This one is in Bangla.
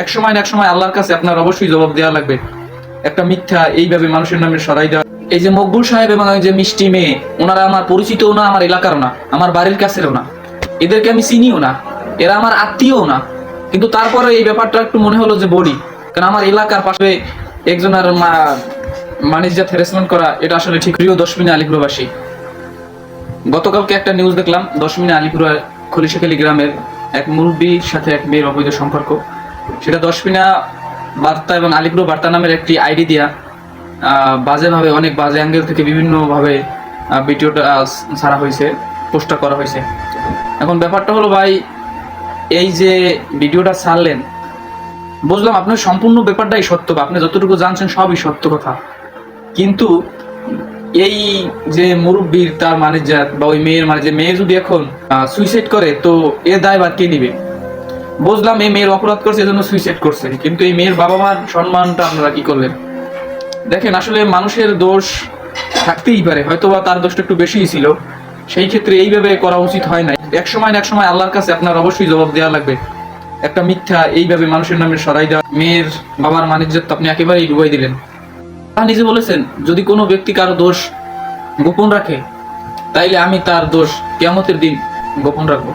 এক সময় না এক সময় আল্লাহর কাছে আপনার অবশ্যই জবাব দেওয়া লাগবে। একটা মিথ্যা এইভাবে মানুষের নামে সরাই দেওয়া। এই যে মকবুল সাহেব এবং যে মিষ্টি মেয়ে, ওনারা আমার পরিচিতও না, আমার এলাকারও না, আমার বাড়ির কাছেরও না, এদেরকে আমি চিনিও না, এরা আমার আত্মীয়ও না, কিন্তু তারপরে এই ব্যাপারটা একটু মনে হলো যে বলি, কারণ আমার এলাকার পাশে একজনের মানিজ্জাত হ্যারাসমেন্ট করা এটা আসলে ঠিক। প্রিয় দশমিনা আলিপুরবাসী, গতকালকে একটা নিউজ দেখলাম, দশমিনা আলিপুরা খলিশাখালী গ্রামের এক মুরব্বীর সাথে এক মেয়ের অবৈধ সম্পর্ক। সেটা দশমিনা বার্তা এবং আলিপুর বার্তা নামের একটি আইডি দিয়া বাজেভাবে, অনেক বাজে অ্যাঙ্গেল থেকে বিভিন্নভাবে ভিডিওটা ছাড়া হয়েছে, পোস্টটা করা হয়েছে। এখন ব্যাপারটা হলো ভাই, এই যে ভিডিওটা ছাড়লেন, বুঝলাম আপনার সম্পূর্ণ ব্যাপারটাই সত্য, বা আপনি যতটুকু জানছেন সবই সত্য কথা, কিন্তু এই যে মুরব্বীর তার মানিজ্জাত বা ওই মেয়ের যে মেয়ে যদি এখন সুইসাইড করে, তো এর দায়ভার কে নিবে? বুঝলাম এই মেয়ের অপরাধ করছে, এজন্য সুইসাইড করছে, কিন্তু এই মেয়ের বাবা মার সম্মানটা আপনারা কি করলেন? দেখেন, আসলে মানুষের দোষ থাকতেই পারে, হয়তো বা তার দোষটা একটু বেশিই ছিল, সেই ক্ষেত্রে এইভাবে করা উচিত হয় না। এক সময় না এক সময় আল্লাহর কাছে আপনার অবশ্যই জবাব দেওয়া লাগবে। একটা মিথ্যা এইভাবে মানুষের নামে সরাই দেওয়া, মেয়ের বাবার মানিজ্জাত আপনি একেবারেই ডুবাই দিলেন। তা নিজে বলেছেন, যদি কোনো ব্যক্তি কারো দোষ গোপন রাখে, তাইলে আমি তার দোষ কিয়ামতের দিন গোপন রাখবো।